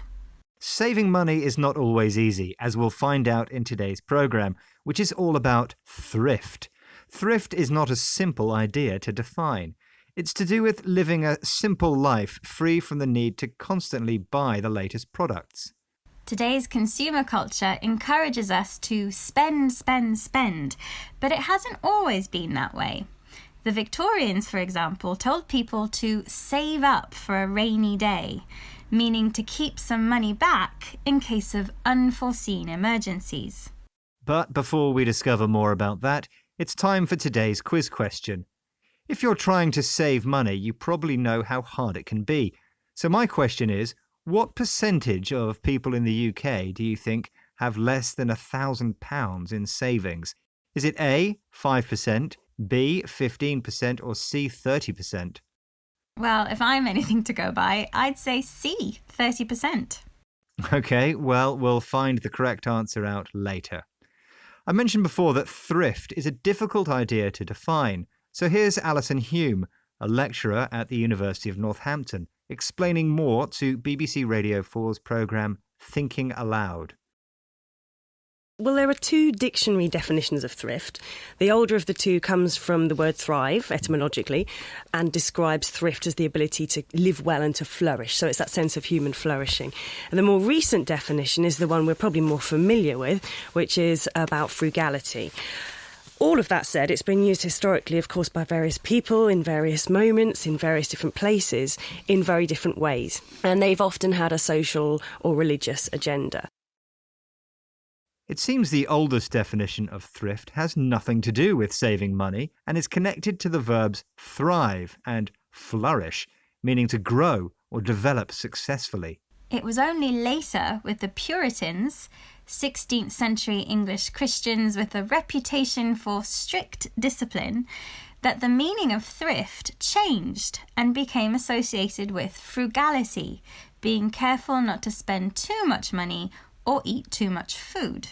Saving money is not always easy, as we'll find out in today's programme, which is all about thrift. Thrift is not a simple idea to define. It's to do with living a simple life free from the need to constantly buy the latest products. Today's consumer culture encourages us to spend, spend, spend, but it hasn't always been that way. The Victorians, for example, told people to save up for a rainy day, meaning to keep some money back in case of unforeseen emergencies. But before we discover more about that, it's time for today's quiz question. If you're trying to save money, you probably know how hard it can be. So my question is, what percentage of people in the UK do you think have less than £1,000 in savings? Is it A, 5%, B, 15%, or C, 30%? Well, if I'm anything to go by, I'd say C, 30%. OK, well, we'll find the correct answer out later. I mentioned before that thrift is a difficult idea to define. So here's Alison Hume, a lecturer at the University of Northampton, explaining more to BBC Radio 4's programme Thinking Aloud. Well, there are two dictionary definitions of thrift. The older of the two comes from the word thrive, etymologically, and describes thrift as the ability to live well and to flourish. So it's that sense of human flourishing. And the more recent definition is the one we're probably more familiar with, which is about frugality. All of that said, it's been used historically, of course, by various people in various moments, in various different places, in very different ways. And they've often had a social or religious agenda. It seems the oldest definition of thrift has nothing to do with saving money and is connected to the verbs thrive and flourish, meaning to grow or develop successfully. It was only later with the Puritans, 16th century English Christians with a reputation for strict discipline, that the meaning of thrift changed and became associated with frugality, being careful not to spend too much money or eat too much food.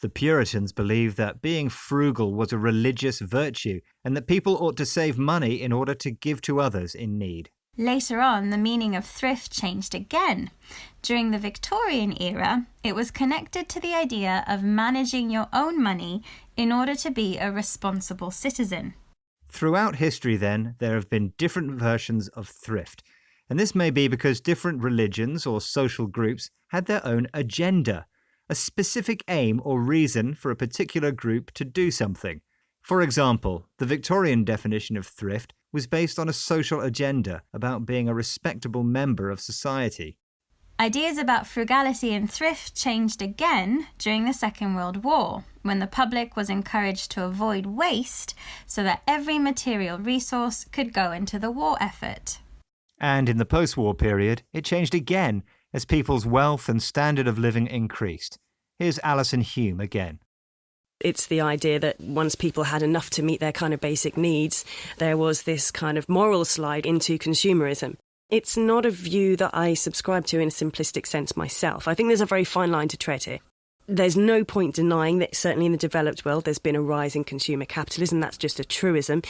The Puritans believed that being frugal was a religious virtue and that people ought to save money in order to give to others in need. Later on, the meaning of thrift changed again. During the Victorian era, it was connected to the idea of managing your own money in order to be a responsible citizen. Throughout history, then, there have been different versions of thrift, and this may be because different religions or social groups had their own agenda, a specific aim or reason for a particular group to do something. For example, the Victorian definition of thrift was based on a social agenda about being a respectable member of society. Ideas about frugality and thrift changed again during the Second World War, when the public was encouraged to avoid waste so that every material resource could go into the war effort. And in the post-war period, it changed again as people's wealth and standard of living increased. Here's Alison Hume again. It's the idea that once people had enough to meet their kind of basic needs, there was this kind of moral slide into consumerism. It's not a view that I subscribe to in a simplistic sense myself. I think there's a very fine line to tread here. There's no point denying that certainly in the developed world there's been a rise in consumer capitalism. That's just a truism.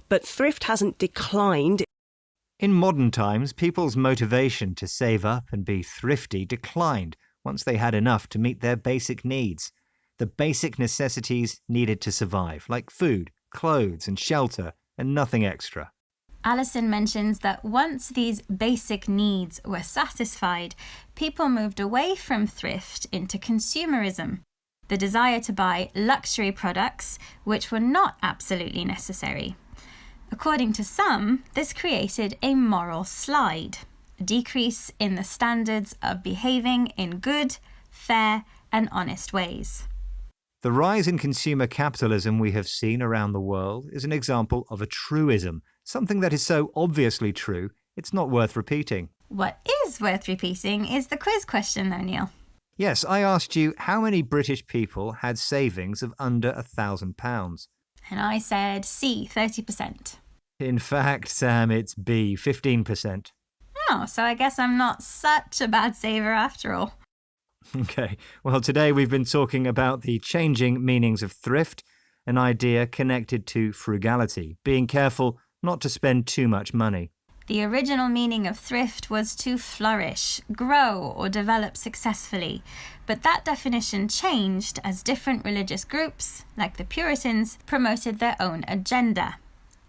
But thrift hasn't declined. In modern times, people's motivation to save up and be thrifty declined once they had enough to meet their basic needs. The basic necessities needed to survive, like food, clothes and shelter, and nothing extra. Alison mentions that once these basic needs were satisfied, people moved away from thrift into consumerism, the desire to buy luxury products which were not absolutely necessary. According to some, this created a moral slide, a decrease in the standards of behaving in good, fair, and honest ways. The rise in consumer capitalism we have seen around the world is an example of a truism, something that is so obviously true, it's not worth repeating. What is worth repeating is the quiz question, though, Neil. Yes, I asked you how many British people had savings of under £1,000. And I said C, 30%. In fact, Sam, it's B, 15%. Oh, so I guess I'm not such a bad saver after all. Okay, well, today we've been talking about the changing meanings of thrift, an idea connected to frugality, being careful not to spend too much money. The original meaning of thrift was to flourish, grow, or develop successfully, but that definition changed as different religious groups, like the Puritans, promoted their own agenda,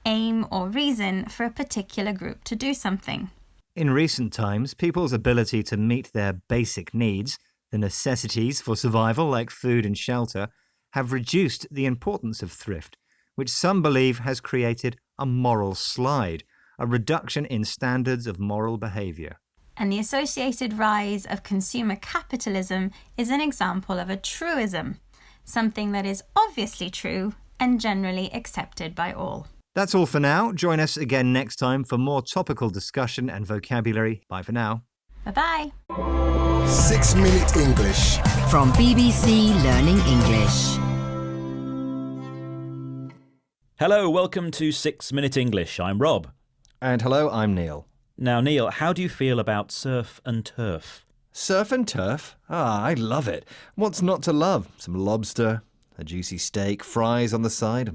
aim or reason for a particular group to do something. In recent times, people's ability to meet their basic needs, the necessities for survival like food and shelter, have reduced the importance of thrift, which some believe has created a moral slide, a reduction in standards of moral behaviour. And the associated rise of consumer capitalism is an example of a truism, something that is obviously true and generally accepted by all. That's all for now. Join us again next time for more topical discussion and vocabulary. Bye for now. Bye-bye. 6 Minute English. From BBC Learning English. Hello, welcome to 6 Minute English. I'm Rob. And hello, I'm Neil. Now, Neil, how do you feel about surf and turf? Surf and turf? Ah, I love it. What's not to love? Some lobster, a juicy steak, fries on the side.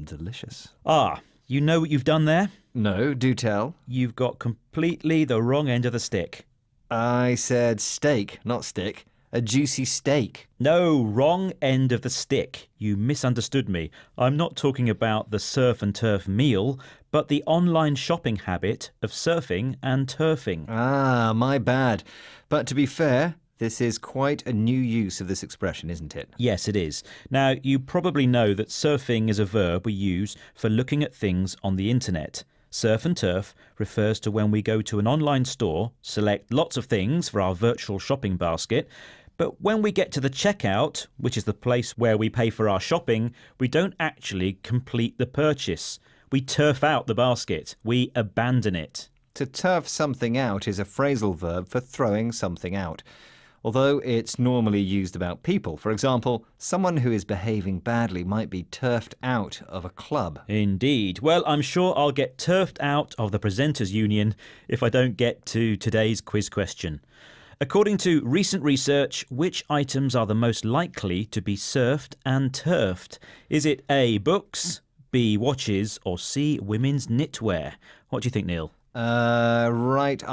Delicious. Ah, you know what you've done there? No, do tell. You've got completely the wrong end of the stick. I said steak, not stick. A juicy steak. No, wrong end of the stick. You misunderstood me. I'm not talking about the surf and turf meal, but the online shopping habit of surfing and turfing. Ah, my bad. But to be fair, This is quite a new use of this expression, isn't it? Yes, it is. Now, you probably know that surfing is a verb we use for looking at things on the internet. Surf and turf refers to when we go to an online store, select lots of things for our virtual shopping basket, but when we get to the checkout, which is the place where we pay for our shopping, we don't actually complete the purchase. We turf out the basket. We abandon it. To turf something out is a phrasal verb for throwing something out, although it's normally used about people. For example, someone who is behaving badly might be turfed out of a club. Indeed. Well, I'm sure I'll get turfed out of the Presenters Union if I don't get to today's quiz question. According to recent research, which items are the most likely to be surfed and turfed? Is it A, books, B, watches, or C, women's knitwear? What do you think, Neil? Right,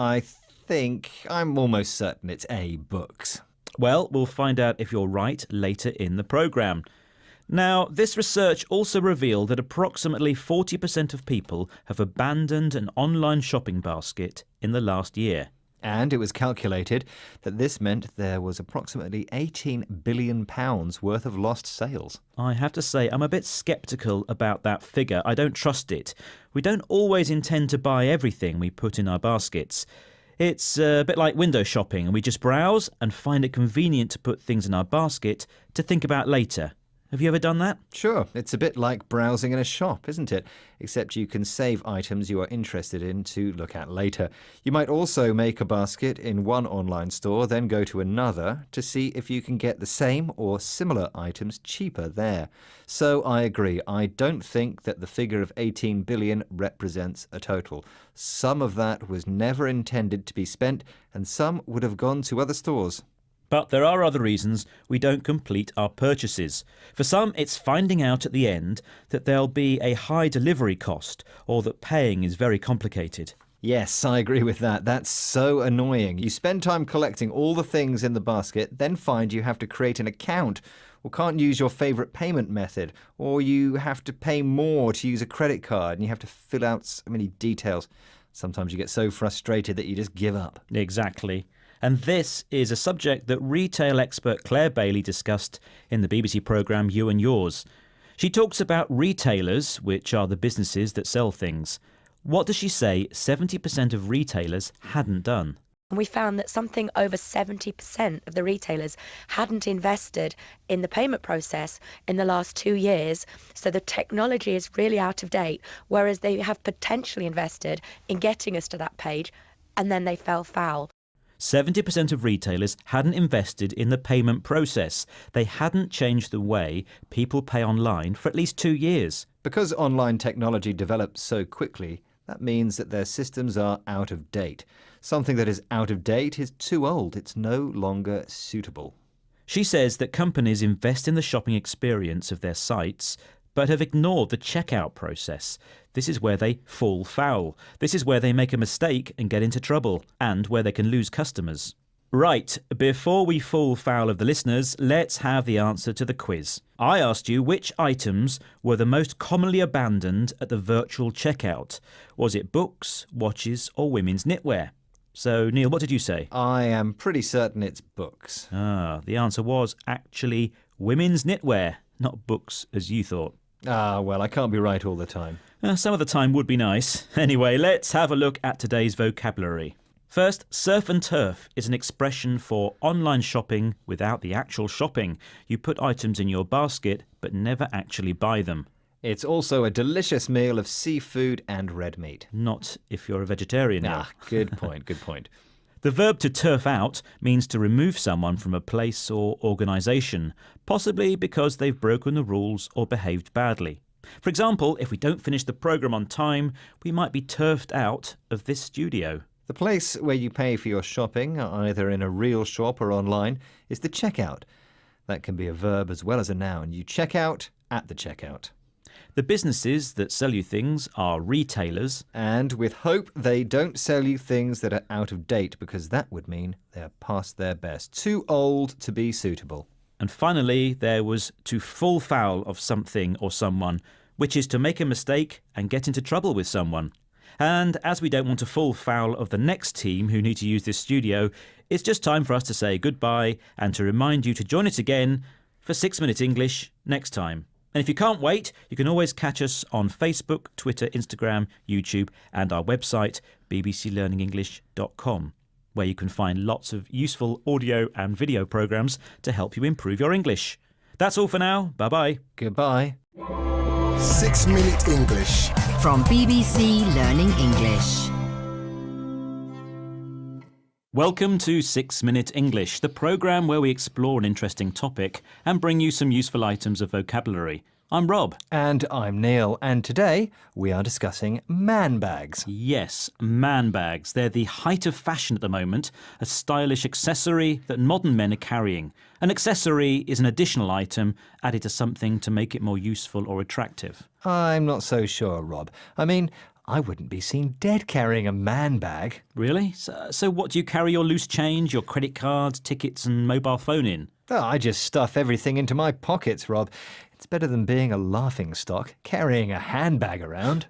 I'm almost certain it's A, books. Well, we'll find out if you're right later in the programme. Now, this research also revealed that approximately 40% of people have abandoned an online shopping basket in the last year. And it was calculated that this meant there was approximately £18 billion worth of lost sales. I have to say, I'm a bit sceptical about that figure. I don't trust it. We don't always intend to buy everything we put in our baskets. It's a bit like window shopping, and we just browse and find it convenient to put things in our basket to think about later. Have you ever done that? Sure, it's a bit like browsing in a shop, isn't it? Except you can save items you are interested in to look at later. You might also make a basket in one online store, then go to another to see if you can get the same or similar items cheaper there. So I agree, I don't think that the figure of 18 billion represents a total. Some of that was never intended to be spent, and some would have gone to other stores. But there are other reasons we don't complete our purchases. For some, it's finding out at the end that there'll be a high delivery cost or that paying is very complicated. Yes, I agree with that. That's so annoying. You spend time collecting all the things in the basket, then find you have to create an account or can't use your favourite payment method, or you have to pay more to use a credit card and you have to fill out so many details. Sometimes you get so frustrated that you just give up. Exactly. And this is a subject that retail expert Claire Bailey discussed in the BBC programme You and Yours. She talks about retailers, which are the businesses that sell things. What does she say 70% of retailers hadn't done? We found that something over 70% of the retailers hadn't invested in the payment process in the last 2 years. So the technology is really out of date, whereas they have potentially invested in getting us to that page, and then they fell foul. 70% of retailers hadn't invested in the payment process. They hadn't changed the way people pay online for at least 2 years. Because online technology develops so quickly, that means that their systems are out of date. Something that is out of date is too old. It's no longer suitable. She says that companies invest in the shopping experience of their sites, but have ignored the checkout process. This is where they fall foul. This is where they make a mistake and get into trouble, and where they can lose customers. Right, before we fall foul of the listeners, let's have the answer to the quiz. I asked you which items were the most commonly abandoned at the virtual checkout. Was it books, watches, or women's knitwear? So, Neil, what did you say? I am pretty certain it's books. The answer was actually women's knitwear, not books as you thought. Well, I can't be right all the time. Some of the time would be nice. Anyway, let's have a look at today's vocabulary. First, surf and turf is an expression for online shopping without the actual shopping. You put items in your basket, but never actually buy them. It's also a delicious meal of seafood and red meat. Not if you're a vegetarian. Good point, good point. The verb to turf out means to remove someone from a place or organisation, possibly because they've broken the rules or behaved badly. For example, if we don't finish the programme on time, we might be turfed out of this studio. The place where you pay for your shopping, either in a real shop or online, is the checkout. That can be a verb as well as a noun. You check out at the checkout. The businesses that sell you things are retailers. And with hope, they don't sell you things that are out of date, because that would mean they're past their best, too old to be suitable. And finally, there was to fall foul of something or someone, which is to make a mistake and get into trouble with someone. And as we don't want to fall foul of the next team who need to use this studio, it's just time for us to say goodbye and to remind you to join us again for 6 Minute English next time. And if you can't wait, you can always catch us on Facebook, Twitter, Instagram, YouTube and our website bbclearningenglish.com, where you can find lots of useful audio and video programmes to help you improve your English. That's all for now. Bye-bye. Goodbye. 6 Minute English. From BBC Learning English. Welcome to 6 Minute English, the programme where we explore an interesting topic and bring you some useful items of vocabulary. I'm Rob. And I'm Neil. And today we are discussing man bags. Yes, man bags. They're the height of fashion at the moment, a stylish accessory that modern men are carrying. An accessory is an additional item added to something to make it more useful or attractive. I'm not so sure, Rob. I mean, I wouldn't be seen dead carrying a man bag. Really? So what do you carry your loose change, your credit cards, tickets and mobile phone in? Oh, I just stuff everything into my pockets, Rob. It's better than being a laughingstock, carrying a handbag around.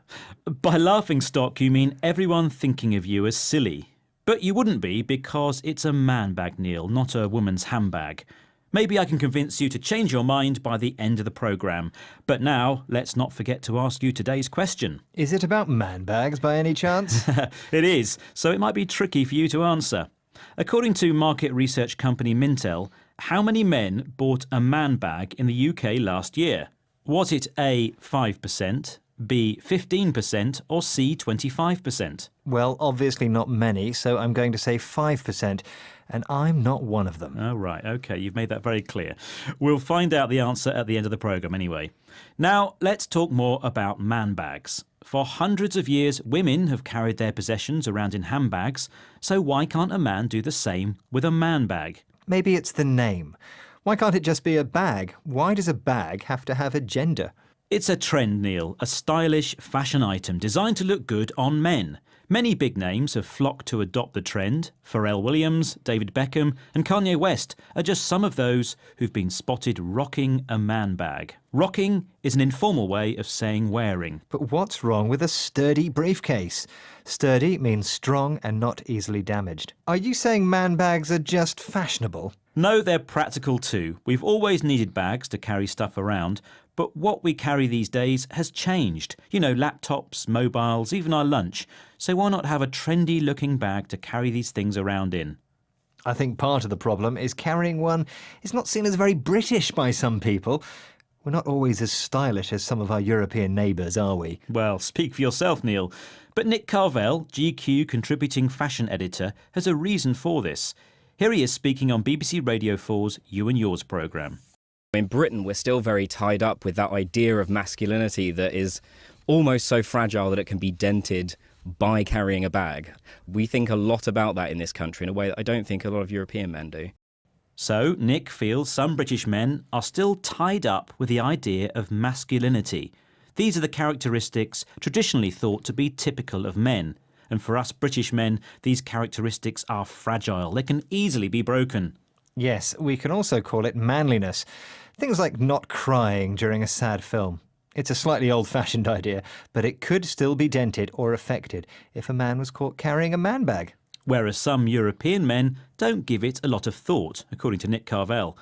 By laughingstock, you mean everyone thinking of you as silly. But you wouldn't be because it's a man bag, Neil, not a woman's handbag. Maybe I can convince you to change your mind by the end of the programme. But now, let's not forget to ask you today's question. Is it about man bags by any chance? It is, so it might be tricky for you to answer. According to market research company Mintel, how many men bought a man bag in the UK last year? Was it A, 5%, B, 15% or C, 25%? Well, obviously not many, so I'm going to say 5%, and I'm not one of them. Oh, right, OK, you've made that very clear. We'll find out the answer at the end of the programme anyway. Now, let's talk more about man bags. For hundreds of years, women have carried their possessions around in handbags, so why can't a man do the same with a man bag? Maybe it's the name. Why can't it just be a bag? Why does a bag have to have a gender? It's a trend, Neil, a stylish fashion item designed to look good on men. Many big names have flocked to adopt the trend. Pharrell Williams, David Beckham and Kanye West are just some of those who've been spotted rocking a man bag. Rocking is an informal way of saying wearing. But what's wrong with a sturdy briefcase? Sturdy means strong and not easily damaged. Are you saying man bags are just fashionable? No, they're practical too. We've always needed bags to carry stuff around, but what we carry these days has changed. You know, laptops, mobiles, even our lunch. So why not have a trendy-looking bag to carry these things around in? I think part of the problem is carrying one is not seen as very British by some people. We're not always as stylish as some of our European neighbours, are we? Well, speak for yourself, Neil. But Nick Carvell, GQ contributing fashion editor, has a reason for this. Here he is speaking on BBC Radio 4's You and Yours programme. In Britain, we're still very tied up with that idea of masculinity that is almost so fragile that it can be dented by carrying a bag. We think a lot about that in this country in a way that I don't think a lot of European men do. So, Nick feels some British men are still tied up with the idea of masculinity. These are the characteristics traditionally thought to be typical of men. And for us British men, these characteristics are fragile. They can easily be broken. Yes, we can also call it manliness. Things like not crying during a sad film. It's a slightly old-fashioned idea, but it could still be dented or affected if a man was caught carrying a man bag. Whereas some European men don't give it a lot of thought, according to Nick Carvell.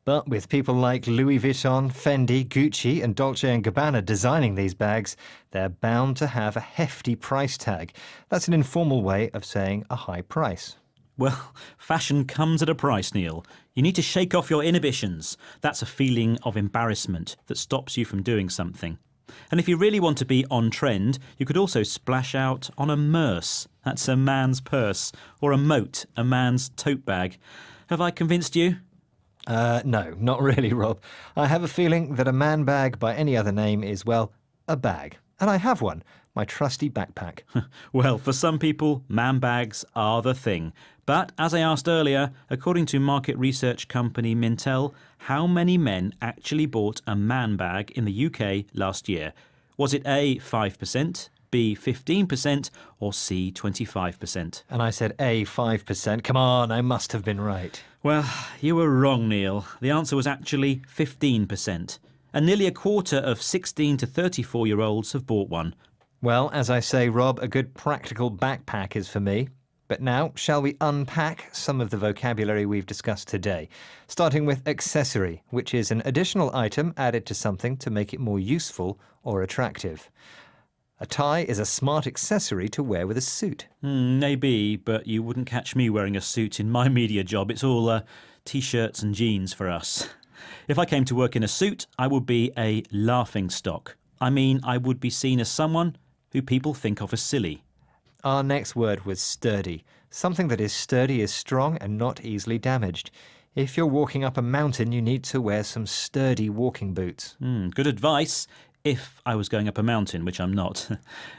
But with people like Louis Vuitton, Fendi, Gucci and Dolce & Gabbana designing these bags, they're bound to have a hefty price tag. That's an informal way of saying a high price. Well, fashion comes at a price, Neil. You need to shake off your inhibitions. That's a feeling of embarrassment that stops you from doing something. And if you really want to be on trend, you could also splash out on a merce. That's a man's purse. Or a moat, a man's tote bag. Have I convinced you? No, not really, Rob. I have a feeling that a man bag by any other name is, well, a bag. And I have one, my trusty backpack. Well, for some people, man bags are the thing. But, as I asked earlier, according to market research company Mintel, how many men actually bought a man bag in the UK last year? Was it A, 5%, B, 15%, or C, 25%? And I said A, 5%. Come on, I must have been right. Well, you were wrong, Neil. The answer was actually 15%. And nearly a quarter of 16 to 34-year-olds have bought one. Well, as I say, Rob, a good practical backpack is for me. But now, shall we unpack some of the vocabulary we've discussed today? Starting with accessory, which is an additional item added to something to make it more useful or attractive. A tie is a smart accessory to wear with a suit. Maybe, but you wouldn't catch me wearing a suit in my media job. It's all T-shirts and jeans for us. If I came to work in a suit, I would be a laughingstock. I mean, I would be seen as someone who people think of as silly. Our next word was sturdy. Something that is sturdy is strong and not easily damaged. If you're walking up a mountain, you need to wear some sturdy walking boots. Good advice, if I was going up a mountain, which I'm not.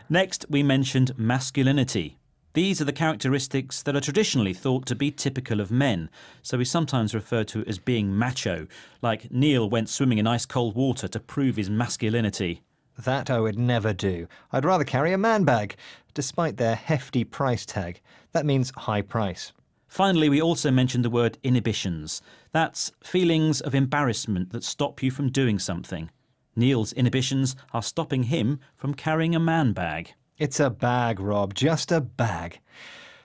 Next, we mentioned masculinity. These are the characteristics that are traditionally thought to be typical of men, so we sometimes refer to it as being macho, like Neil went swimming in ice-cold water to prove his masculinity. That I would never do. I'd rather carry a man bag, despite their hefty price tag. That means high price. Finally, we also mentioned the word inhibitions. That's feelings of embarrassment that stop you from doing something. Neil's inhibitions are stopping him from carrying a man bag. It's a bag, Rob, just a bag.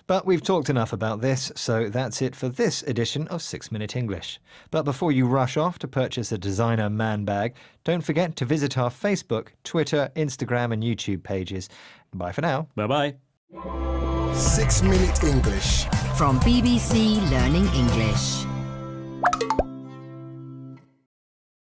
But we've talked enough about this, so that's it for this edition of 6 Minute English. But before you rush off to purchase a designer man bag, don't forget to visit our Facebook, Twitter, Instagram and YouTube pages. Bye for now. Bye-bye. 6 Minute English. From BBC Learning English.